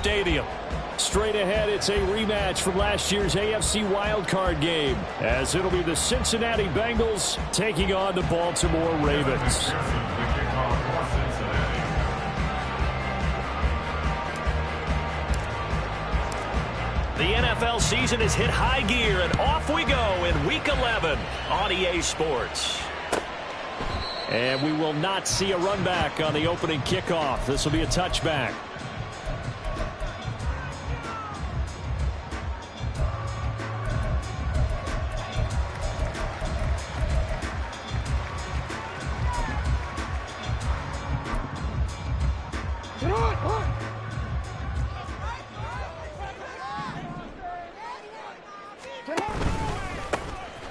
Stadium. Straight ahead, it's a rematch from last year's AFC wildcard game, as it'll be the Cincinnati Bengals taking on the Baltimore Ravens. The NFL season has hit high gear, and off we go in Week 11 on EA Sports. And we will not see a run back on the opening kickoff. This will be a touchback.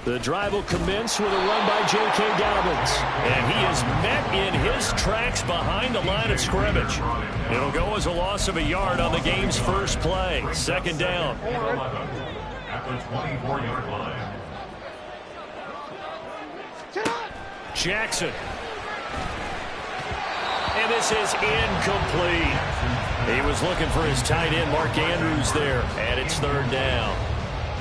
The drive will commence with a run by J.K. Dobbins. And he is met in his tracks behind the line of scrimmage. It'll go as a loss of a yard on the game's first play. Second down. At the 24-yard line. Jackson. And this is incomplete. He was looking for his tight end, Mark Andrews, there. And it's third down.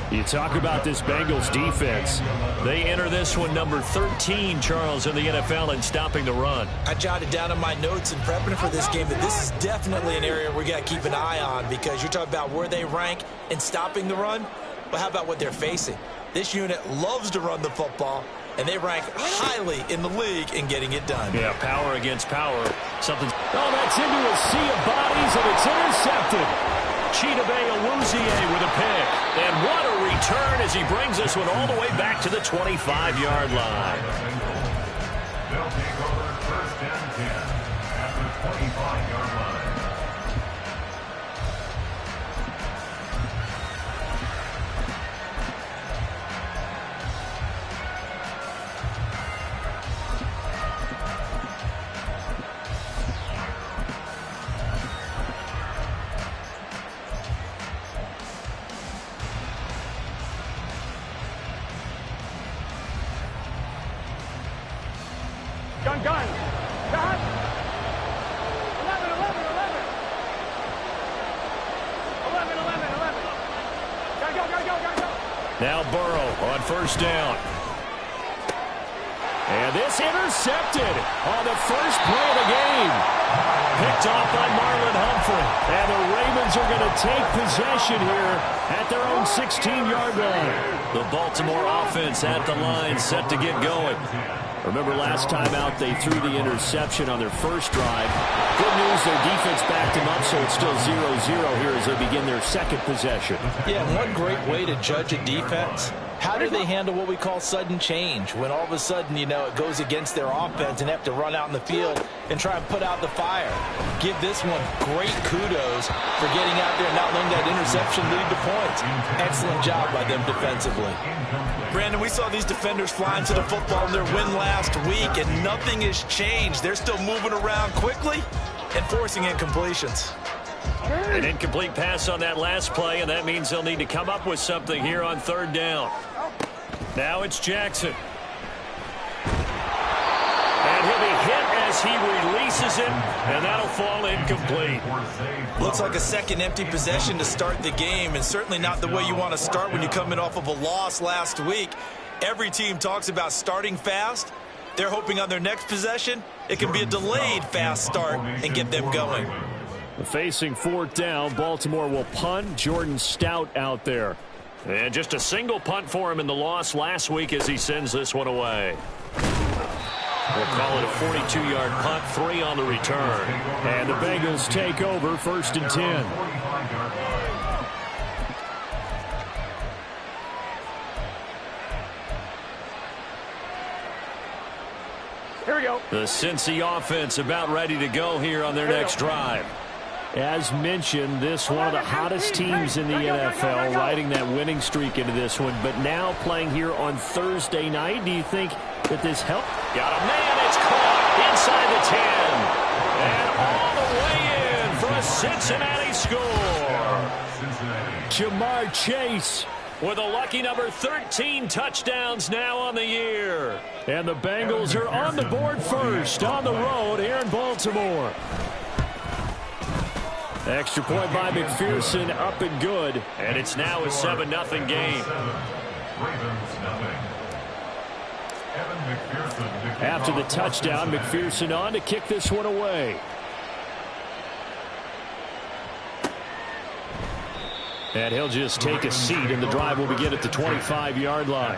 You talk about this Bengals defense. They enter this one number 13, Charles, in the NFL in stopping the run. I jotted down in my notes in prepping for this game that this is definitely an area we got to keep an eye on, because you're talking about where they rank in stopping the run. But how about what they're facing? This unit loves to run the football, and they rank highly in the league in getting it done. Yeah, power against power. Something. Oh, that's into a sea of bodies, and it's intercepted. Chidobe Awuzie with a pick. And what a return as he brings this one all the way back to the 25-yard line. They'll take over first and 10 at the 25-yard line. Gun. Gun. 11, 11, 11. 11, 11, 11. Go. Now Burrow on first down. And this intercepted on the first play of the game. Picked off by Marlon Humphrey. And the Ravens are going to take possession here at their own 16-yard line. The Baltimore offense at the line, set to get going. Remember last time out they threw the interception on their first drive. Good news, their defense backed them up, so it's still 0-0 here as they begin their second possession. Yeah, and one great way to judge a defense. How do they handle what we call sudden change? When all of a sudden, you know, it goes against their offense and have to run out in the field and try and put out the fire. Give this one great kudos for getting out there and not letting that interception lead to points. Excellent job by them defensively. Brandon, we saw these defenders flying to the football in their win last week, and nothing has changed. They're still moving around quickly and forcing incompletions. An incomplete pass on that last play, and that means they'll need to come up with something here on third down. Now it's Jackson. And he'll be hit as he releases it, and that'll fall incomplete. Looks like a second empty possession to start the game, and certainly not the way you want to start when you're coming off of a loss last week. Every team talks about starting fast. They're hoping on their next possession it can be a delayed fast start and get them going. Facing fourth down, Baltimore will punt. Jordan Stout out there. And just a single punt for him in the loss last week as he sends this one away. We'll call it a 42-yard punt, 3 on the return. And the Bengals take over first and 10. Here we go. The Cincy offense about ready to go here on their next drive. As mentioned, this one of the hottest teams in the NFL, riding that winning streak into this one, but now playing here on Thursday night. Do you think that this helped? Got a man, it's caught inside the 10. And all the way in for a Cincinnati score. Jamar Chase with a lucky number 13 touchdowns now on the year. And the Bengals are on the board first on the road here in Baltimore. Extra point by McPherson, up and good. And it's now a 7-0 game. After the touchdown, McPherson on to kick this one away. And he'll just take a seat, and the drive will begin at the 25-yard line.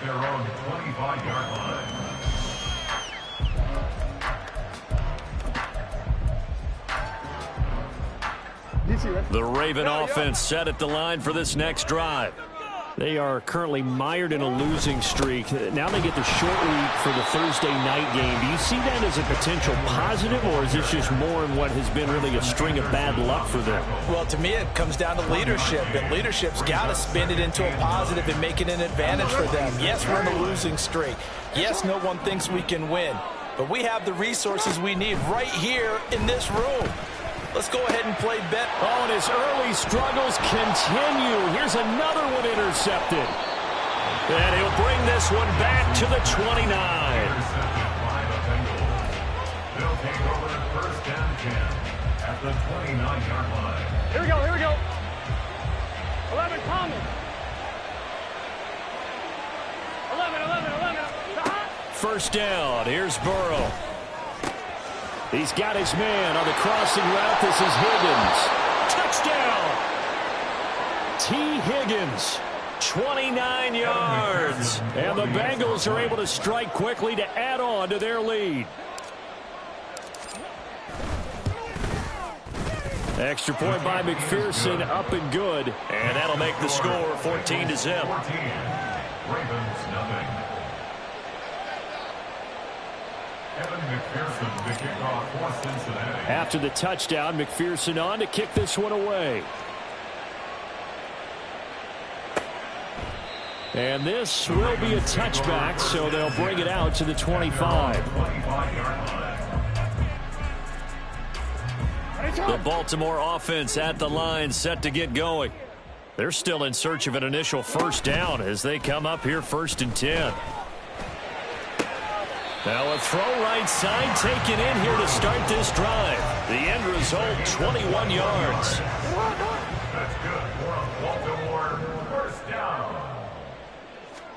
The Raven offense set at the line for this next drive. They are currently mired in a losing streak. Now they get the short week for the Thursday night game. Do you see that as a potential positive, or is this just more in what has been really a string of bad luck for them? Well, to me, it comes down to leadership, and leadership's got to spin it into a positive and make it an advantage for them. Yes, we're in a losing streak. Yes, no one thinks we can win, but we have the resources we need right here in this room. Let's go ahead and play bet. Oh, and his early struggles continue. Here's another one intercepted. And he'll bring this one back to the 29. They'll take over first and 10 at the 29-yard line. Here we go, here we go. 11, Thomas. 11. First down. Here's Burrow. He's got his man on the crossing route. This is Higgins. Touchdown! T. Higgins, 29 yards. And the Bengals are able to strike quickly to add on to their lead. Extra point by McPherson, up and good. And that'll make the score 14-0. 14. Ravens nothing. Evan McPherson, the kickoff for Cincinnati. After the touchdown, McPherson on to kick this one away. And this will be a touchback, so they'll bring it out to the 25. 25-yard line. The Baltimore offense at the line, set to get going. They're still in search of an initial first down as they come up here 1st and 10. Now a throw right side taken in here to start this drive. The end result, 21 yards. That's good for a Baltimore first down.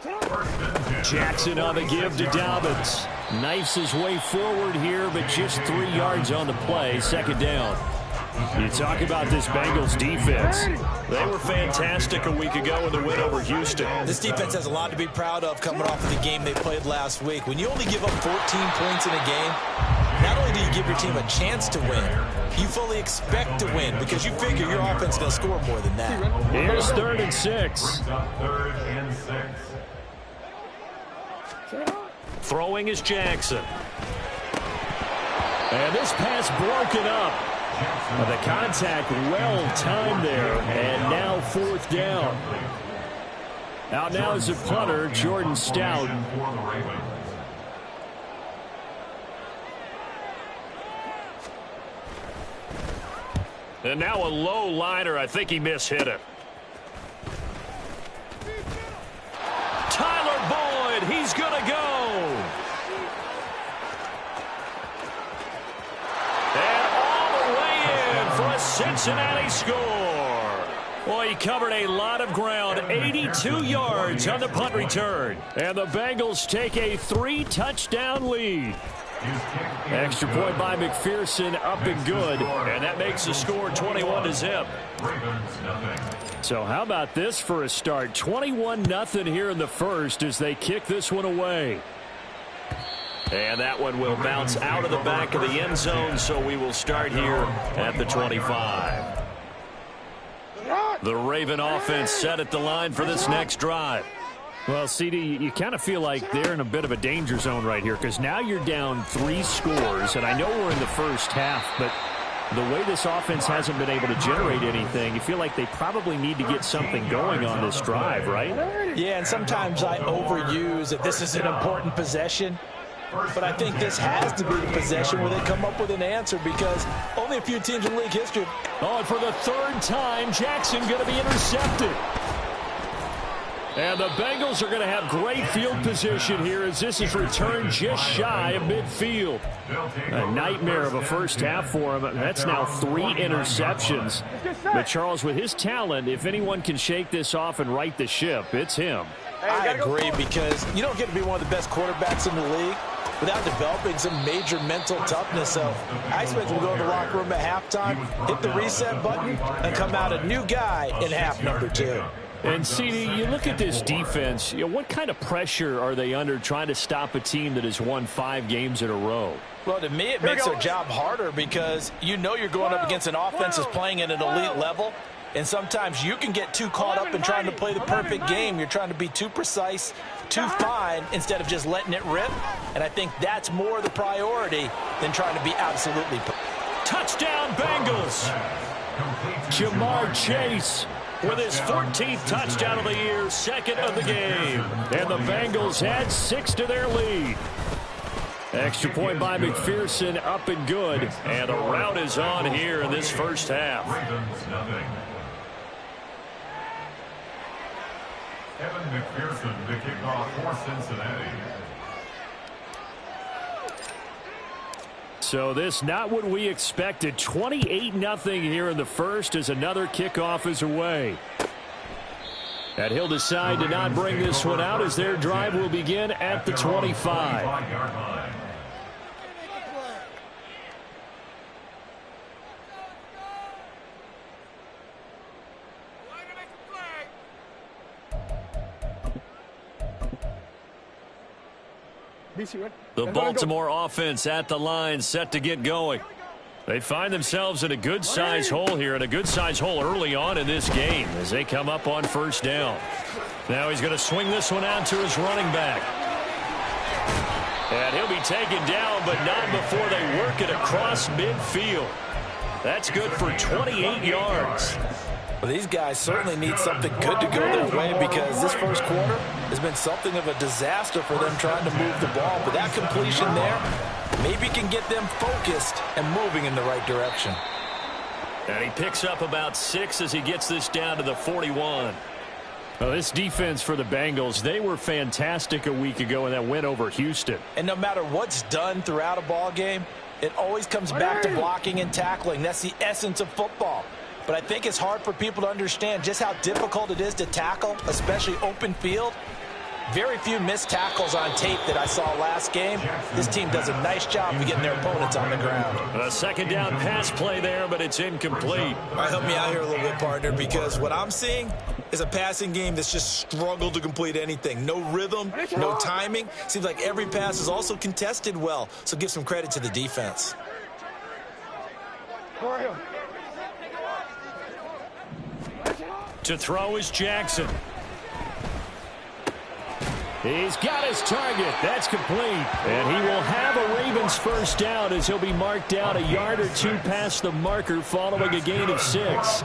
First and 10. Jackson on the give to Dobbins. Knifes his way forward here, but just 3 yards on the play. Second down. You talk about this Bengals defense. They were fantastic a week ago in the win over Houston. This defense has a lot to be proud of coming off of the game they played last week. When you only give up 14 points in a game, not only do you give your team a chance to win, you fully expect to win because you figure your offense is going to score more than that. Here's 3rd and 6. Brings up 3rd and 6. Throwing is Jackson. And this pass broken up. The contact well timed there, and now 4th down. Out now is a punter, Jordan Stout. For the Ravens. And now a low liner. I think he mishit it. Tyler Boyd, he's going to go. And all the way in for a Cincinnati score. Well, he covered a lot of ground, 82 yards on the punt return. And the Bengals take a 3-touchdown lead. Extra point by McPherson, up and good. And that makes the score 21-0. So how about this for a start? 21-0 here in the first as they kick this one away. And that one will bounce out of the back of the end zone, so we will start here at the 25. The Raven offense set at the line for this next drive. Well, CD, you kind of feel like they're in a bit of a danger zone right here because now you're down 3 scores, and I know we're in the first half, but the way this offense hasn't been able to generate anything, you feel like they probably need to get something going on this drive, right? Yeah, and sometimes I overuse that this is an important possession, but I think this has to be the possession where they come up with an answer because only a few teams in league history. Oh, and for the 3rd time, Jackson going to be intercepted. And the Bengals are going to have great field position here as this is returned just shy of midfield. A nightmare of a first half for him. That's now 3 interceptions. But Charles, with his talent, if anyone can shake this off and right the ship, it's him. I agree, because you don't get to be one of the best quarterbacks in the league without developing some major mental toughness. So I expect we'll go in the locker room at halftime, hit the reset button, and come out a new guy in half number 2. And, CD, you look at this defense, what kind of pressure are they under trying to stop a team that has won 5 games in a row? Well, to me, it makes their job harder because you know you're going up against an offense that's playing at an elite level. And sometimes you can get too caught up in trying to play the perfect game. You're trying to be too precise, too fine, instead of just letting it rip. And I think that's more the priority than trying to be absolutely perfect. Touchdown, Bengals! Jamar Chase with his 14th touchdown of the year, 2nd of the game. And the Bengals add 6 to their lead. Extra point by McPherson, up and good. And the rout is on here in this first half. Evan McPherson to kick off for Cincinnati. So this not what we expected. 28-0 here in the first as another kickoff is away. And he'll decide to not bring this one out as their drive will begin at the 25. The Baltimore offense at the line, set to get going. They find themselves in a good-sized hole here, and a good-sized hole early on in this game as they come up on first down. Now he's going to swing this one out to his running back. And he'll be taken down, but not before they work it across midfield. That's good for 28 yards. Well, these guys certainly need something good to go their way because this first quarter has been something of a disaster for them trying to move the ball. But that completion there maybe can get them focused and moving in the right direction. And he picks up about 6 as he gets this down to the 41. Well, this defense for the Bengals, they were fantastic a week ago in that win over Houston. And no matter what's done throughout a ball game, it always comes back to blocking and tackling. That's the essence of football. But I think it's hard for people to understand just how difficult it is to tackle, especially open field. Very few missed tackles on tape that I saw last game. This team does a nice job of getting their opponents on the ground. A second down pass play there, but it's incomplete. All right, help me out here a little bit, partner, because what I'm seeing is a passing game that's just struggled to complete anything. No rhythm, no timing. Seems like every pass is also contested well, so give some credit to the defense. To throw is Jackson. He's got his target. That's complete. And he will have a Ravens first down as he'll be marked out a yard or 2 past the marker following a gain of 6.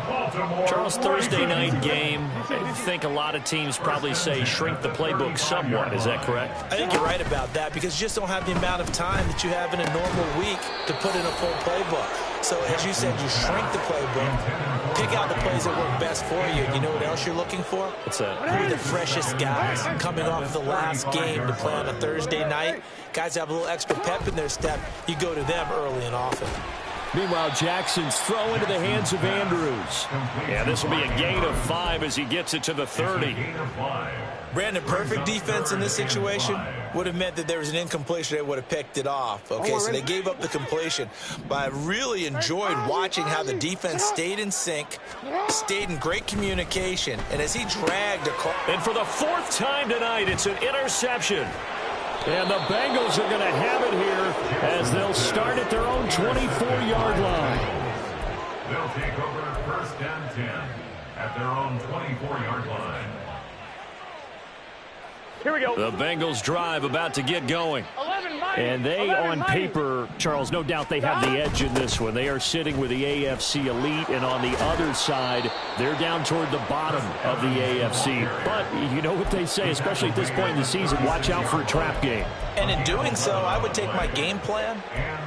Charles, Thursday night game. I think a lot of teams probably say shrink the playbook somewhat. Is that correct? I think you're right about that because you just don't have the amount of time that you have in a normal week to put in a full playbook. So, as you said, you shrink the playbook, pick out the plays that work best for you. You know what else you're looking for? What's that? Who are the freshest guys coming off the last game to play on a Thursday night? Guys have a little extra pep in their step. You go to them early and often. Meanwhile, Jackson's throw into the hands of Andrews. Yeah, this will be a gain of 5 as he gets it to the 30. Brandon, perfect defense in this situation would have meant that there was an incompletion. They would have picked it off. Okay, so they gave up the completion. But I really enjoyed watching how the defense stayed in sync, stayed in great communication, and as he dragged across. And for the 4th time tonight, it's an interception. And the Bengals are going to have it here as they'll start at their own 24-yard line. They'll take over first and 10 at their own 24-yard line. Here we go. The Bengals drive about to get going. 11 mighty. And they, 11 on mighty. paper, Charles, no doubt they have the edge in this one. They are sitting with the AFC elite, and on the other side, they're down toward the bottom of the AFC. But you know what they say, especially at this point in the season, watch out for a trap game. And in doing so, I would take my game plan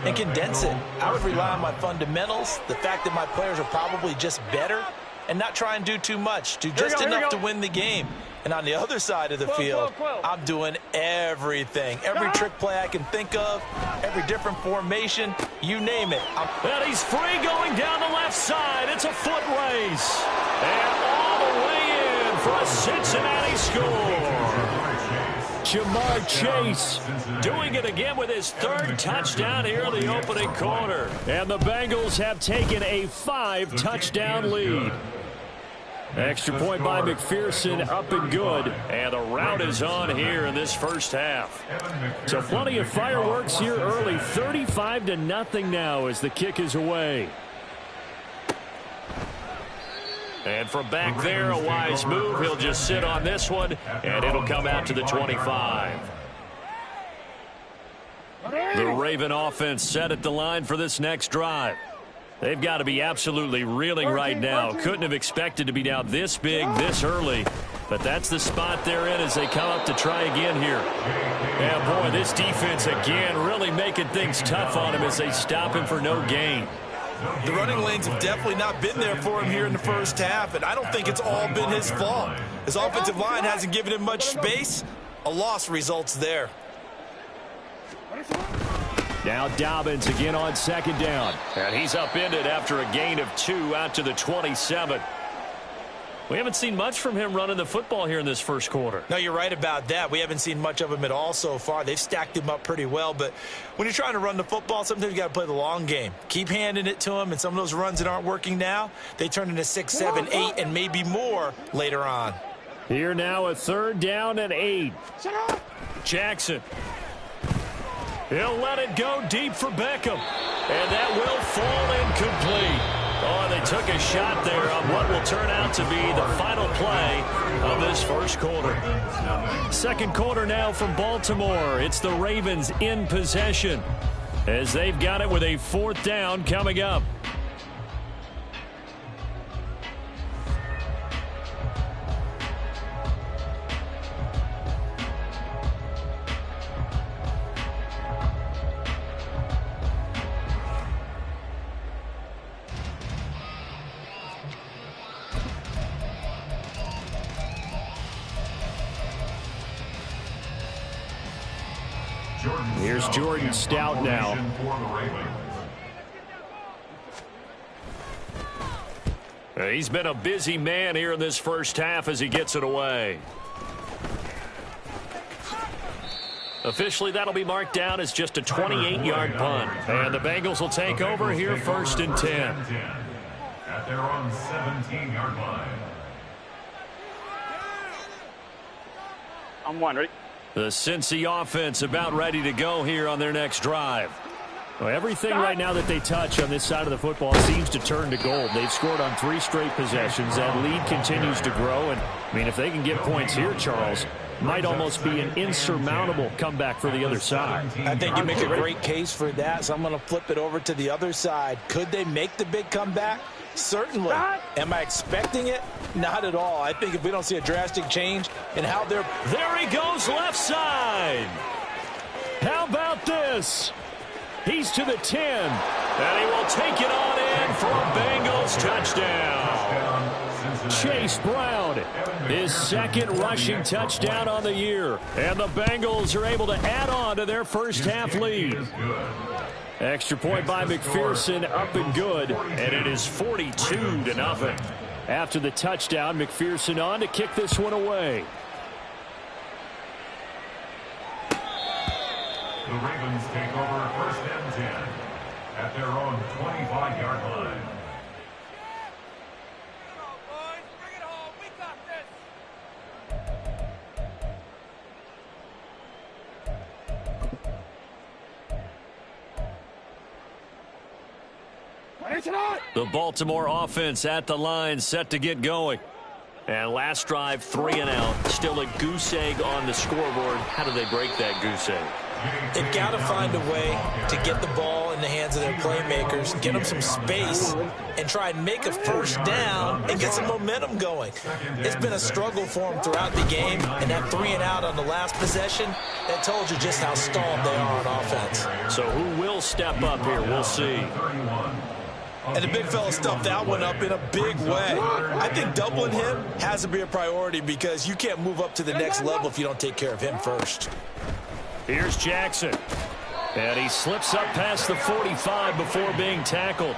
and condense it. I would rely on my fundamentals, the fact that my players are probably just better, and not try and do too much. Do just enough to win the game. And on the other side of the field, I'm doing everything. Every trick play I can think of, every different formation, you name it. And he's free going down the left side. It's a foot race. And all the way in for a Cincinnati score. Jamar Chase doing it again with his third touchdown here in the opening quarter. And the Bengals have taken a 5-touchdown lead. Extra point by McPherson, up and good. And the rout is on here in this first half. So plenty of fireworks here early. 35-0 now as the kick is away. And from back there, a wise move. He'll just sit on this one, and it'll come out to the 25. The Raven offense set at the line for this next drive. They've got to be absolutely reeling right now. Couldn't have expected to be down this big, this early. But that's the spot they're in as they come up to try again here. Yeah, boy, this defense again really making things tough on him as they stop him for no gain. The running lanes have definitely not been there for him here in the first half, and I don't think it's all been his fault. His offensive line hasn't given him much space. A loss results there. Now Dobbins again on second down. And he's upended after a gain of 2 out to the 27. We haven't seen much from him running the football here in this first quarter. No, you're right about that. We haven't seen much of him at all so far. They've stacked him up pretty well. But when you're trying to run the football, sometimes you got to play the long game. Keep handing it to him, and some of those runs that aren't working now, they turn into 6, 7, 8, and maybe more later on. Here now a 3rd down and 8. Jackson. He'll let it go deep for Beckham. And that will fall incomplete. Oh, they took a shot there on what will turn out to be the final play of this first quarter. Second quarter now from Baltimore. It's the Ravens in possession as they've got it with a 4th down coming up. Here's Jordan Stout now. He's been a busy man here in this first half as he gets it away. Officially, that'll be marked down as just a 28-yard punt. And the Bengals will take over here 1st and 10. At their own 17-yard line. I'm one, ready? The Cincy offense about ready to go here on their next drive. Well, everything right now that they touch on this side of the football seems to turn to gold. They've scored on 3 straight possessions. That lead continues to grow. And, I mean, if they can get points here, Charles, might almost be an insurmountable comeback for the other side. I think you make a great case for that, so I'm going to flip it over to the other side. Could they make the big comeback? Certainly. Am I expecting it? Not at all. I think if we don't see a drastic change in how they're... There he goes left side. How about this? He's to the 10. And he will take it on in for a Bengals touchdown. Chase Brown, his 2nd rushing touchdown on the year. And the Bengals are able to add on to their first half lead. Extra point by McPherson, up and good. And it is 42-0. After the touchdown, McPherson on to kick this one away. The Ravens take over 1st and 10 at their own 25-yard line. Bring it home. We got this. The Baltimore offense at the line, set to get going. And last drive, 3 and out. Still a goose egg on the scoreboard. How do they break that goose egg? They've got to find a way to get the ball in the hands of their playmakers, get them some space, and try and make a 1st down and get some momentum going. It's been a struggle for them throughout the game, and that 3 and out on the last possession, that told you just how stalled they are on offense. So who will step up here? We'll see. And the big fella stuffed that one up in a big way. I think doubling him has to be a priority because you can't move up to the next level if you don't take care of him first. Here's Jackson. And he slips up past the 45 before being tackled.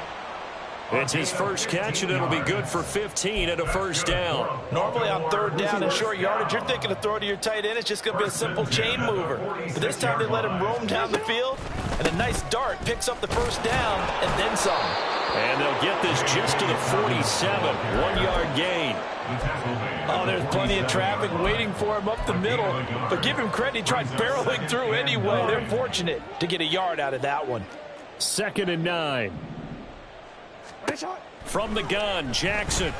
It's his first catch, and it'll be good for 15 and a first down. Normally on third down and short yardage, you're thinking to throw to your tight end. It's just going to be a simple chain mover. But this time they let him roam down the field, and a nice dart picks up the first down and then some. And they'll get this just to the 47, 1-yard gain. Oh, there's plenty of traffic waiting for him up the middle. But give him credit, he tried barreling through anyway. They're fortunate to get a yard out of that one. 2nd and 9. From the gun, Jackson.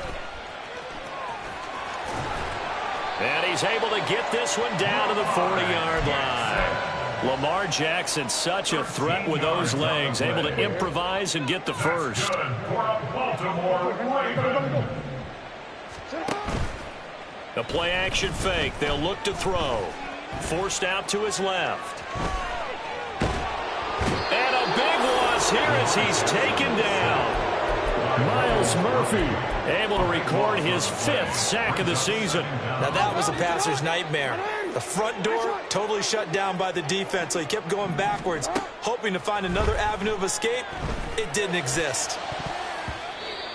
And he's able to get this one down to the 40-yard line. Lamar Jackson, such a threat with those legs, able to improvise and get the first. The play-action fake. They'll look to throw. Forced out to his left. And a big loss here as he's taken down. Myles Murphy able to record his 5th sack of the season. Now that was a passer's nightmare. The front door totally shut down by the defense, so he kept going backwards, hoping to find another avenue of escape. It didn't exist.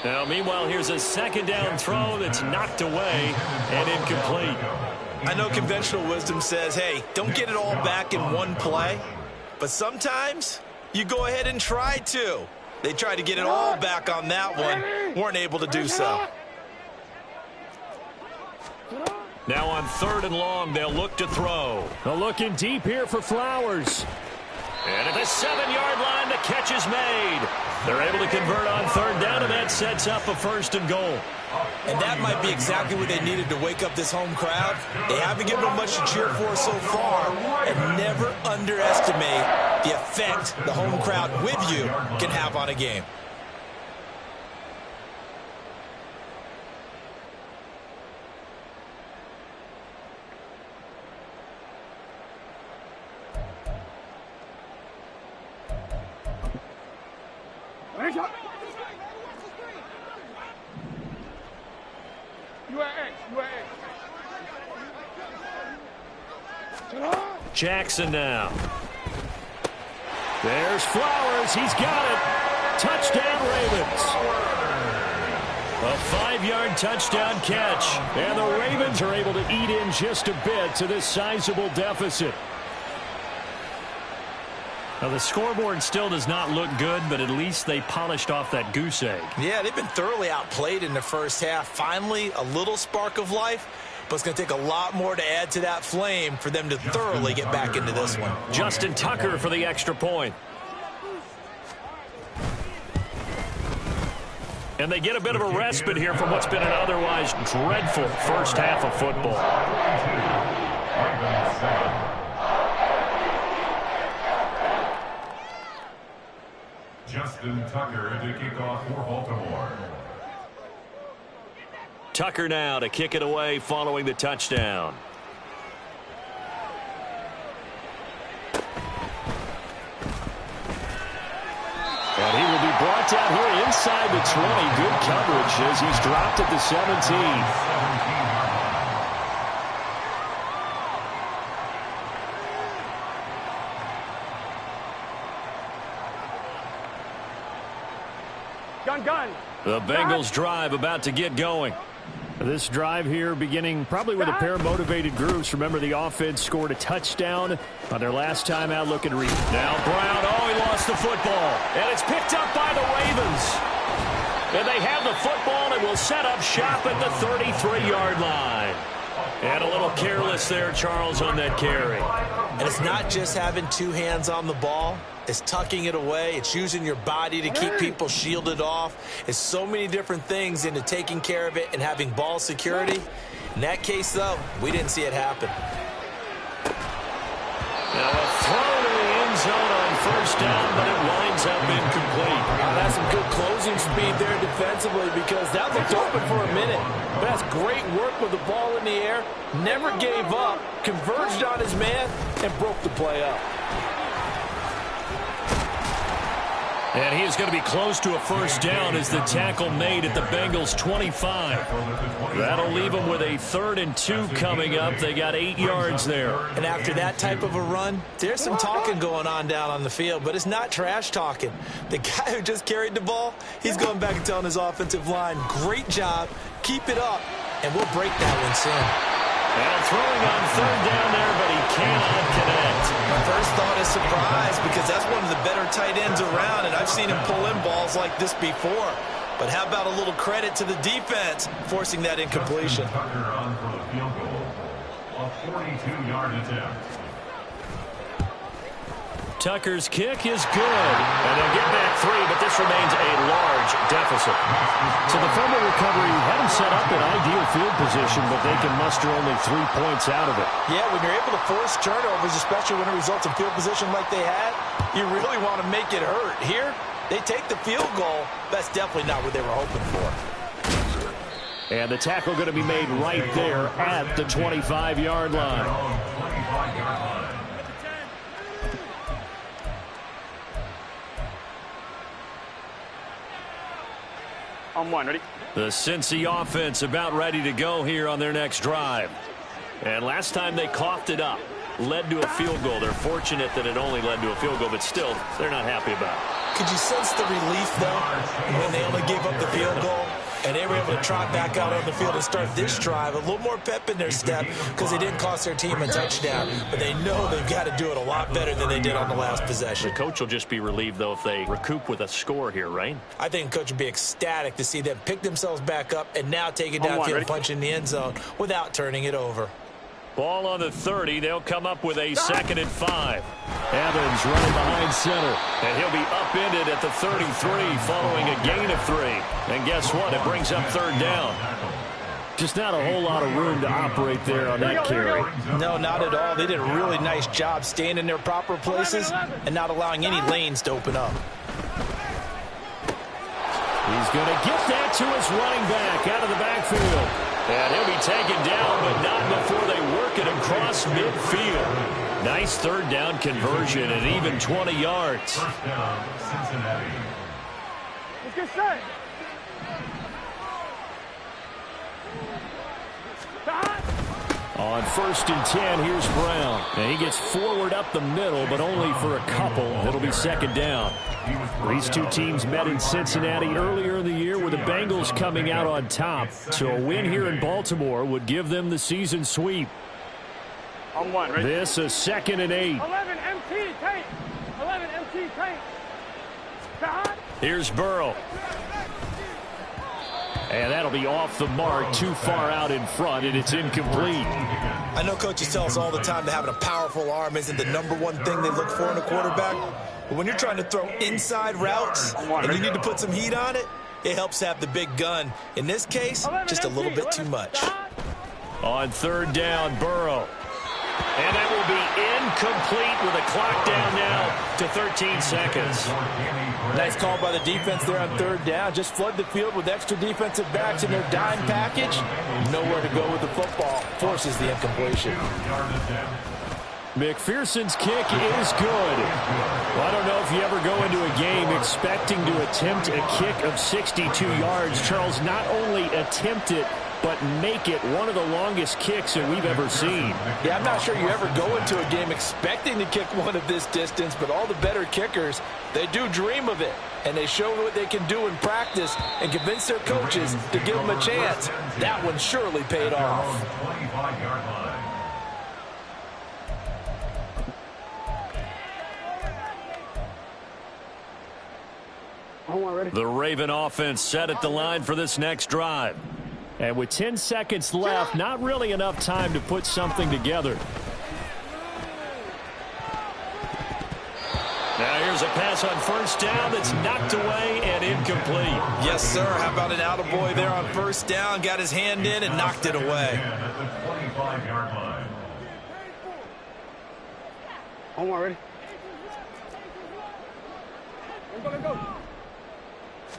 Now, meanwhile, here's a 2nd down throw that's knocked away and incomplete. I know conventional wisdom says, hey, don't get it all back in one play. But sometimes you go ahead and try to. They tried to get it all back on that one. Weren't able to do so. Now on 3rd and long, they'll look to throw. They're looking deep here for Flowers. And at the 7-yard line, the catch is made. They're able to convert on 3rd down, and that sets up a 1st and goal. And that might be exactly what they needed to wake up this home crowd. They haven't given them much to cheer for so far, and never underestimate the effect the home crowd with you can have on a game. Jackson now. There's Flowers. He's got it. Touchdown, Ravens. A 5-yard touchdown catch. And the Ravens are able to eat in just a bit to this sizable deficit. Now, the scoreboard still does not look good, but at least they polished off that goose egg. Yeah, they've been thoroughly outplayed in the first half. Finally, a little spark of life, but it's going to take a lot more to add to that flame for them to thoroughly get back into this one. Justin Tucker for the extra point. And they get a bit of a respite here from what's been an otherwise dreadful first half of football. Justin Tucker to kick off for Baltimore. Tucker now to kick it away following the touchdown. And he will be brought down here inside the 20. Good coverage as he's dropped at the 17. Gun. The Bengals drive about to get going. This drive here beginning probably with a pair of motivated groups. Remember, the offense scored a touchdown on their last time out looking to read. Now Brown, he lost the football. And it's picked up by the Ravens. And they have the football and will set up shop at the 33-yard line. And a little careless there, Charles, on that carry. And it's not just having two hands on the ball. It's tucking it away. It's using your body to keep people shielded off. It's so many different things into taking care of it and having ball security. In that case, though, we didn't see it happen. Now a throw to the end zone on first down, but it winds up incomplete. That's some good closing speed there defensively because that looked open for a minute. But that's great work with the ball in the air. Never gave up, converged on his man, and broke the play up. And he is going to be close to a first down as the tackle made at the Bengals 25. That'll leave them with a 3rd and 2 coming up. They got 8 yards there. And after that type of a run, there's some talking going on down on the field, but it's not trash talking. The guy who just carried the ball, he's going back and telling his offensive line, great job, keep it up, and we'll break that one soon. And throwing on 3rd down there, but he cannot connect. My first thought is surprise because that's one of the better tight ends around, and I've seen him pull in balls like this before. But how about a little credit to the defense forcing that incompletion? Tucker on for the field goal. A 42-yard attempt. Tucker's kick is good. And they'll get back 3, but this remains a large deficit. So the fumble recovery had them set up in ideal field position, but they can muster only 3 points out of it. Yeah, when you're able to force turnovers, especially when it results in field position like they had, you really want to make it hurt. Here, they take the field goal. That's definitely not what they were hoping for. And the tackle going to be made right there at the 25-yard line. 25-yard line. On 1, ready? The Cincy offense about ready to go here on their next drive. And last time they coughed it up, led to a field goal. They're fortunate that it only led to a field goal, but still, they're not happy about it. Could you sense the relief, though, when they only gave up the field goal? And they were able to trot back out on the field and start this drive. A little more pep in their step because they didn't cost their team a touchdown. But they know they've got to do it a lot better than they did on the last possession. The coach will just be relieved, though, if they recoup with a score here, right? I think the coach would be ecstatic to see them pick themselves back up and now take it downfield and punch in the end zone without turning it over. Ball on the 30. They'll come up with a 2nd and 5. Evans running behind center. And he'll be upended at the 33 following a gain of 3. And guess what? It brings up 3rd down. Just not a whole lot of room to operate there on that carry. No, not at all. They did a really nice job staying in their proper places and not allowing any lanes to open up. He's going to get that to his running back out of the backfield. And he'll be taken down, but not before they work it across midfield. Nice 3rd down conversion and even 20 yards. First down, Cincinnati. Let's get set. On 1st and 10, here's Brown. And he gets forward up the middle, but only for a couple. It'll be 2nd down. These two teams met in Cincinnati earlier in the year with the Bengals coming out on top. So a win here in Baltimore would give them the season sweep. On 1, ready? This a 2nd and 8. 11 MT tank. 11 MT tank. Here's Burrow. And that'll be off the mark, too far out in front, and it's incomplete. I know coaches tell us all the time that having a powerful arm isn't the #1 thing they look for in a quarterback. But when you're trying to throw inside routes and you need to put some heat on it, it helps have the big gun. In this case, just a little bit too much. On 3rd down, Burrow. And that will be incomplete with a clock down now to 13 seconds. Nice call by the defense there on 3rd down. Just flood the field with extra defensive backs in their dime package. Nowhere to go with the football. Forces the incompletion. McPherson's kick is good. Well, I don't know if you ever go into a game expecting to attempt a kick of 62 yards. Charles, not only attempt it, but make it one of the longest kicks that we've ever seen. Yeah, I'm not sure you ever go into a game expecting to kick one of this distance, but all the better kickers, they do dream of it. And they show what they can do in practice and convince their coaches to give them a chance. That one surely paid off. 25-yard line. The Raven offense set at the line for this next drive. And with 10 seconds left, not really enough time to put something together. Now here's a pass on 1st down that's knocked away and incomplete. Yes, sir. How about an attaboy there on 1st down? Got his hand in and knocked it away. At the 25-yard line. On 1, ready? Go.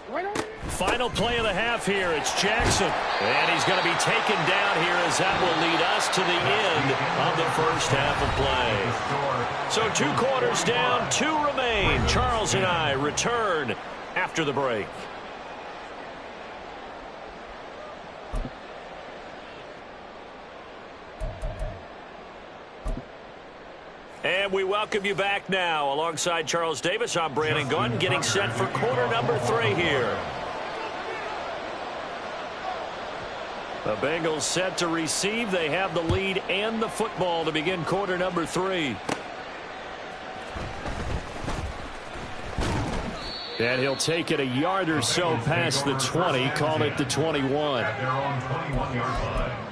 Final play of the half here. It's Jackson. And he's going to be taken down here as that will lead us to the end of the first half of play. So 2 quarters down, 2 remain. Charles and I return after the break. And we welcome you back now. Alongside Charles Davis, I'm Brandon Gunn, getting set for quarter number 3 here. The Bengals set to receive. They have the lead and the football to begin quarter number 3. And he'll take it a yard or so past the 20, call it the 21. At their own 21-yard line.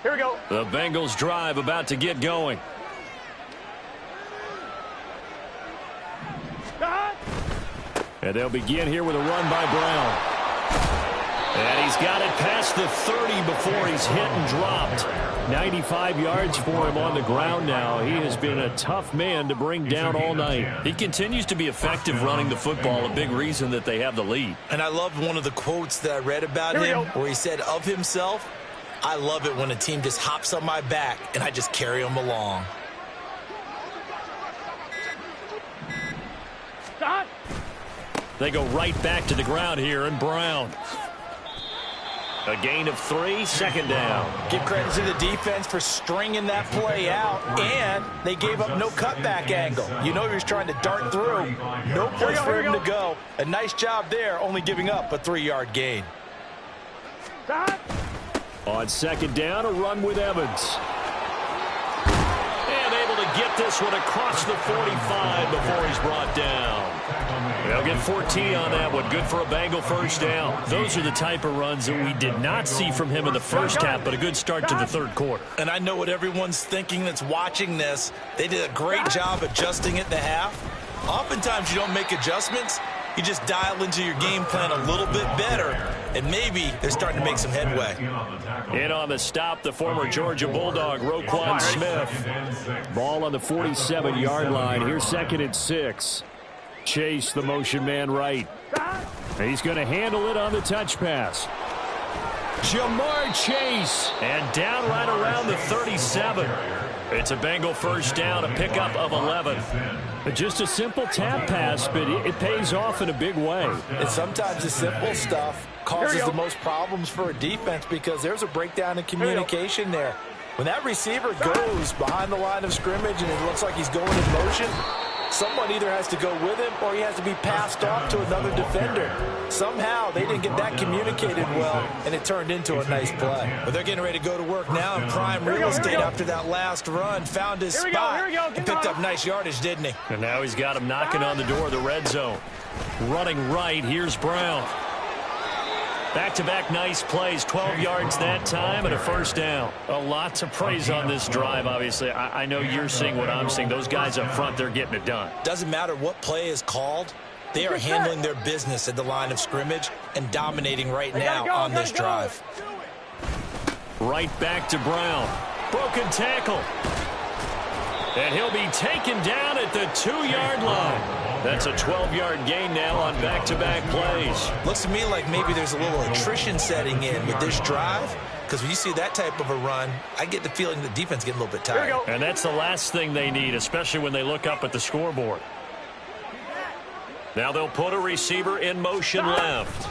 Here we go. The Bengals drive about to get going. And they'll begin here with a run by Brown. And he's got it past the 30 before he's hit and dropped. 95 yards for him on the ground now. He has been a tough man to bring down all night. He continues to be effective running the football, a big reason that they have the lead. And I loved one of the quotes that I read about him where he said of himself, "I love it when a team just hops on my back and I just carry them along." Stop. They go right back to the ground here, and Brown. A gain of 3, second down. Give credit to the defense for stringing that play out, and they gave up no cutback angle. You know he was trying to dart through. No place for him to go. A nice job there, only giving up a 3-yard gain. Stop. On second down, a run with Evans. And able to get this one across the 45 before he's brought down. They'll get 14 on that one. Good for a Bengal first down. Those are the type of runs that we did not see from him in the first half, but a good start to the third quarter. And I know what everyone's thinking that's watching this. They did a great job adjusting at the half. Oftentimes you don't make adjustments. You just dial into your game plan a little bit better, and maybe they're starting to make some headway. In on the stop, the former Georgia Bulldog, Roquan Smith. Ball on the 47-yard line. Here's 2nd and 6. Chase, the motion man right. He's going to handle it on the touch pass. Jamar Chase. And down right around the 37. It's a Bengal first down, a pickup of 11. Just a simple tap pass, but it pays off in a big way. And sometimes the simple stuff causes the most problems for a defense because there's a breakdown in communication there. When that receiver goes behind the line of scrimmage and it looks like he's going in motion, someone either has to go with him or he has to be passed off to another defender. Somehow they didn't get that communicated well, and it turned into a nice play. But they're getting ready to go to work now in prime real estate after that last run. Found his spot and picked up nice yardage, didn't he? And now he's got him knocking on the door of the red zone. Running right, here's Brown. Back-to-back nice plays, 12 yards that time and a first down. A lot to praise on this drive, obviously. I know you're seeing what I'm seeing. Those guys up front, they're getting it done. Doesn't matter what play is called. They are handling their business at the line of scrimmage and dominating right now on this drive. Right back to Brown. Broken tackle. And he'll be taken down at the 2-yard line. That's a 12-yard gain now on back-to-back plays. Looks to me like maybe there's a little attrition setting in with this drive, because when you see that type of a run, I get the feeling the defense getting a little bit tired. And that's the last thing they need, especially when they look up at the scoreboard. Now they'll put a receiver in motion left.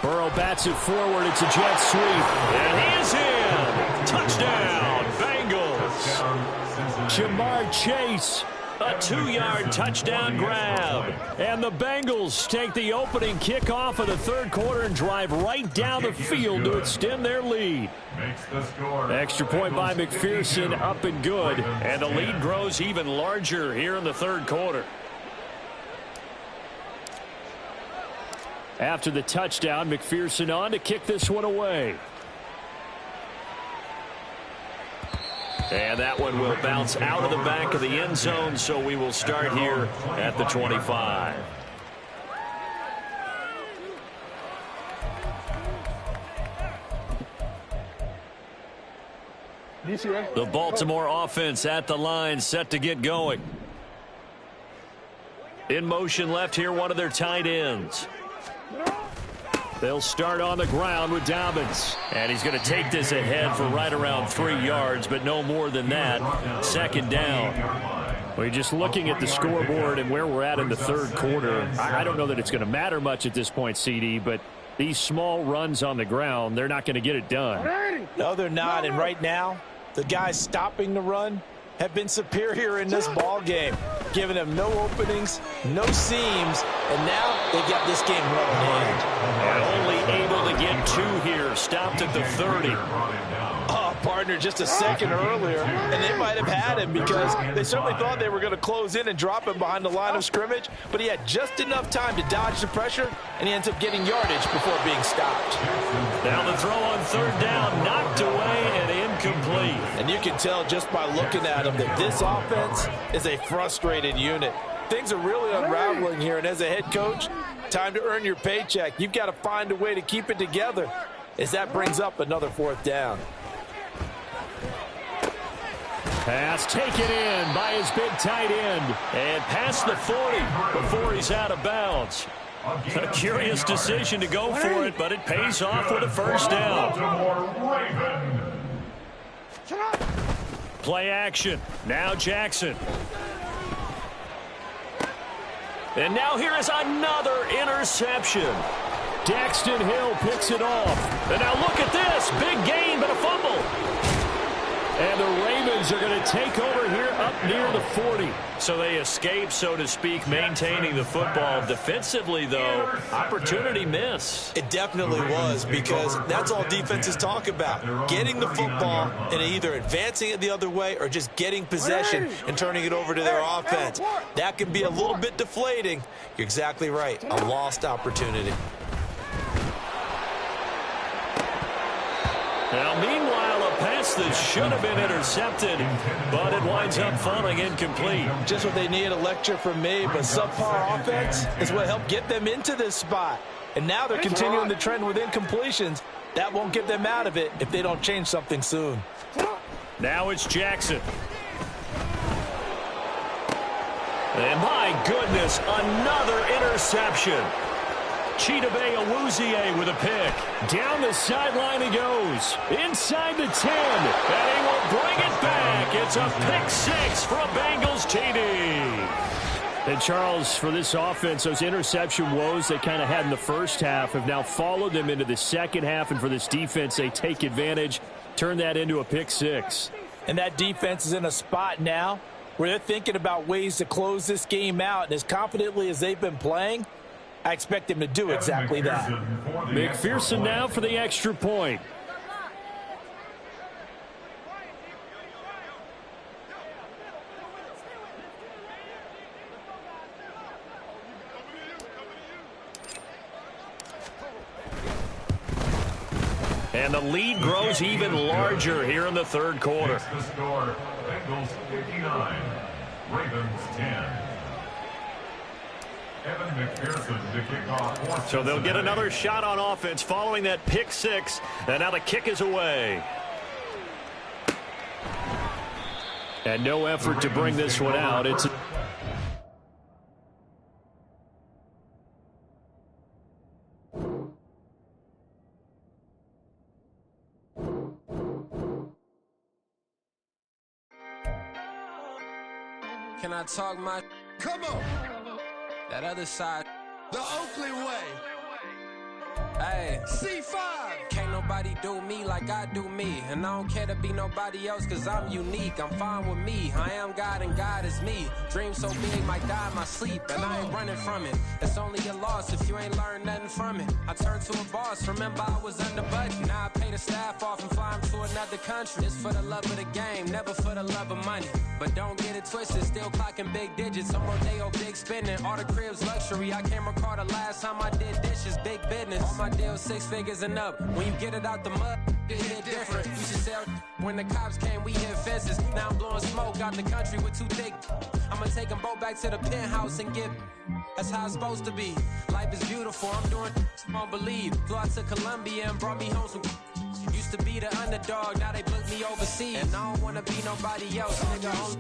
Burrow bats it forward. It's a jet sweep. And he is in. Touchdown, Bengals. Jamar Chase. A 2-yard touchdown grab. And the Bengals take the opening kickoff of the third quarter and drive right down the field to extend their lead. Extra point by McPherson, up and good. And the lead grows even larger here in the third quarter. After the touchdown, McPherson on to kick this one away. And that one will bounce out of the back of the end zone, so we will start here at the 25. The Baltimore offense at the line, set to get going. In motion left here, one of their tight ends. They'll start on the ground with Dobbins. And he's going to take this ahead for right around 3 yards, but no more than that. Second down. Well, you're just looking at the scoreboard and where we're at in the third quarter. I don't know that it's going to matter much at this point, CD, but these small runs on the ground, they're not going to get it done. No, they're not. And right now, the guys stopping the run have been superior in this ball game, giving them no openings, no seams, and now they've got this game well in hand. And only able to get 2 here, stopped at the 30. Oh, partner, just a second earlier, and they might have had him because they certainly thought they were going to close in and drop him behind the line of scrimmage, but he had just enough time to dodge the pressure, and he ends up getting yardage before being stopped. Now the throw on third down, knocked away and incomplete. And you can tell just by looking at him that this offense is a frustrated unit. Things are really unraveling here, and as a head coach, time to earn your paycheck. You've got to find a way to keep it together as that brings up another fourth down. Pass taken in by his big tight end. And past the 40 before he's out of bounds. A curious decision to go for it, but it pays off with a first down. Play action. Now Jackson. And now here is another interception. Daxton Hill picks it off. And now look at this. Big gain, but a fumble. And the Ravens are going to take over here up near the 40. So they escape, so to speak, maintaining the football. Defensively, though, opportunity miss. It definitely was, because that's all defenses talk about. Getting the football and either advancing it the other way or just getting possession and turning it over to their offense. That can be a little bit deflating. You're exactly right. A lost opportunity. Now, meanwhile, a pass that should have been intercepted, but it winds up falling incomplete. Just what they need, a lecture from me, but subpar offense is what helped get them into this spot. And now they're continuing the trend with incompletions. That won't get them out of it if they don't change something soon. Now it's Jackson. And my goodness, another interception. Chidobe Awuzie with a pick. Down the sideline he goes. Inside the 10. And he will bring it back. It's a pick six from Bengals TD. And Charles, for this offense, those interception woes they kind of had in the first half have now followed them into the second half. And for this defense, they take advantage, turn that into a pick six. And that defense is in a spot now where they're thinking about ways to close this game out. And as confidently as they've been playing, I expect them to do exactly that. McPherson now for the extra point. And the lead grows even larger here in the third quarter. The score, Bengals 59, Ravens 10. Evan McPherson to kick off. So they'll get another shot on offense following that pick six. And now the kick is away. And no effort to bring this one out. It's Can I talk my... Come on! That other side. The Oakland way. Hey. C5. Can't nobody do me like I do me. And I don't care to be nobody else cause I'm unique. I'm fine with me. I am God and God is me. Dream so big might die in my sleep. And I ain't running from it. It's only a loss if you ain't learned nothing from it. I turned to a boss. Remember I was under budget. Now I pay the staff off and fly them to another country. It's for the love of the game. Never for the love of money. But don't get it twisted. Still clocking big digits. I'm Rodeo big spending. All the cribs luxury. I can't recall the last time I did dishes. Big business. All my deals 6 figures and up. When you get it out the mud, it hit different. You should sell when the cops came, we hit fences. Now I'm blowing smoke out the country with 2 thick. I'ma take them both back to the penthouse and get. That's how it's supposed to be. Life is beautiful. I'm doing won't believe. Flew out to Colombia and brought me home some. Used to be the underdog, now they booked me overseas. And I don't wanna be nobody else, nigga.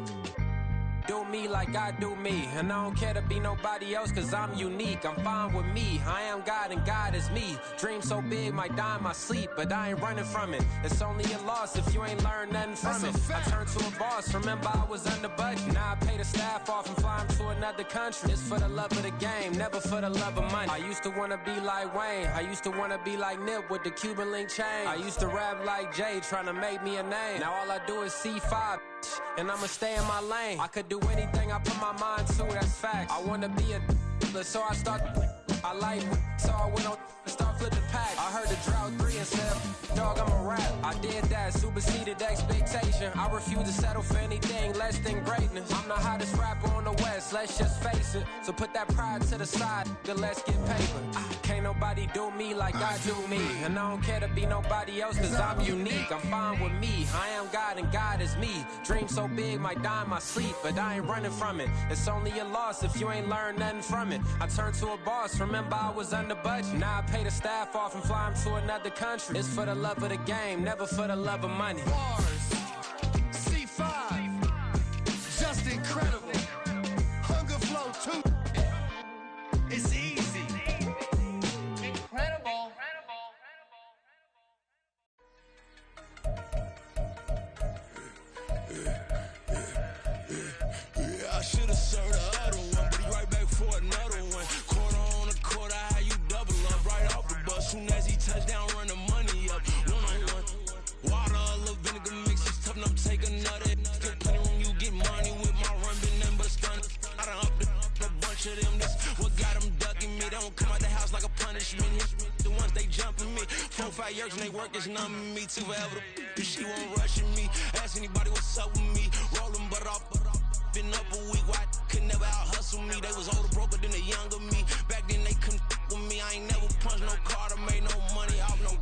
do me like I do me. And I don't care to be nobody else, cause I'm unique. I'm fine with me. I am God and God is me. Dream so big, might die in my sleep, but I ain't running from it. It's only a loss if you ain't learned nothing from it. I turned to a boss, remember I was under budget. Now I pay the staff off and fly them to another country. It's for the love of the game, never for the love of money. I used to wanna be like Wayne. I used to wanna be like Nip with the Cuban link chain. I used to rap like Jay, trying to make me a name. Now all I do is C5, and I'ma stay in my lane. I could do anything I put my mind to, that's fact. I wanna be a so I start. I like so I went on start flipping packs. I heard the drought 3 and said, dog, I'm a rap. I did that, superseded expectation. I refuse to settle for anything less than greatness. I'm the hottest rapper on the West, let's just face it. So put that pride to the side, then let's get paper. Can't nobody do me like I do me. And I don't care to be nobody else, cause I'm unique. I'm fine with me. I am God and God is me. Dream so big, might die in my sleep, but I ain't running from it. It's only a loss if you ain't learned nothing from it. I turned to a boss, remember I was under budget. Now I pay the staff off and fly them to another country. It's for the love of the game, never for the love of money. Bars, C5, just incredible. Hunger Flow 2, it's easy. Incredible. Yeah, I should've served the other one, but he right back for another one. Quarter on a quarter, how you double up right off the bus. Soon as he touch down, run the money up. One-on-one. Water, a little vinegar mix, it's tough enough to take another. Still plenty room, you get money with my run, been nothing but a stun. I done up a bunch of them, this what got them ducking me. They don't come out the house like a punishment. The ones they jumping me. 4-5 years and they work is numbing me. Too forever, she won't rushing me. Ask anybody what's up with me. Rolling butt off. Been up a week, why could never out hustle me? They was older, broker than the younger me. Back then they couldn't with me. I ain't never punched no card or made no money off no.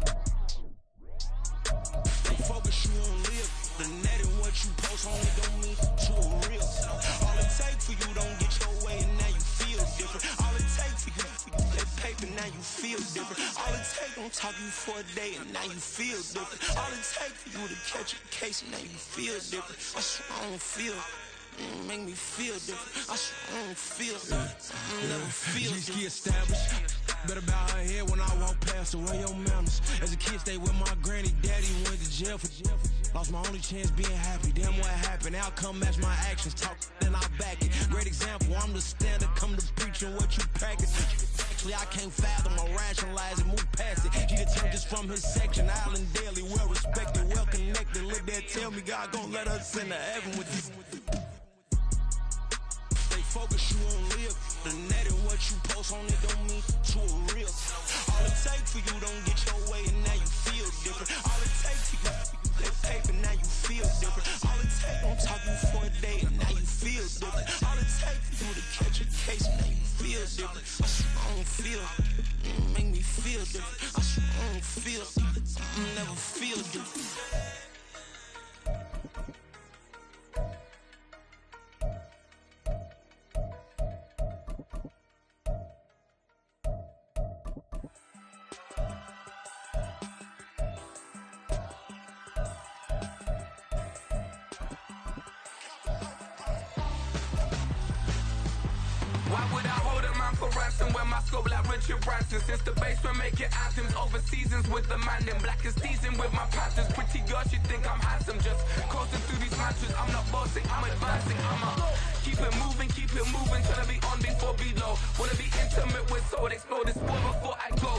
They focus you on live. The net and what you post on it don't mean to a real. All it take for you don't get your way and now you feel different. All it take for you that paper now you feel different. All it take don't talk you for a day and now you feel different. All it take for you to catch a case and now you feel different. That's what I don't feel. Make me feel different. I swear I don't feel never feel different. Established. Better bow her head when I walk past the way your manners. As a kid, stayed with my granny, daddy went to jail for lost my only chance being happy. Damn what happened. Outcome match my actions. Talk then I back it. Great example. I'm the standard. Come to preaching what you practice. Actually, I can't fathom or rationalize and move past it. He determined just from his section. Island Daily, well respected, well connected. Look there, tell me God gon' let us into heaven with this. Focus you on live. The net and what you post on it don't mean to a real. All it take for you don't get your way and now you feel different. All it take for you that paper now you feel different. All it take don't talk you for a day and now you feel different. All it take for you to catch a case and now you feel different. I swear I don't feel. Make me feel different. I swear I don't feel. Never feel different. When my scope like Richard Branson. Since the basement making anthems over seasons with the man in black is teasing with my panthers. Pretty girl, she think I'm handsome. Just coasting through these mantras. I'm not bossing, I'm advancing. Keep it moving, trying to be on before below. Wanna be intimate with soul, explore this world before I go.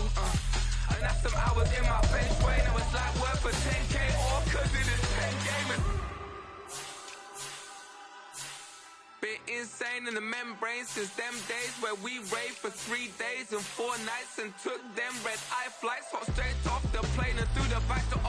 And that's some hours in my bench brain. I was like worth for 10K or cause it is 10 gaming. Been insane in the membrane since them days where we raved for 3 days and 4 nights and took them red eye flights, hot straight off the plane and through the back door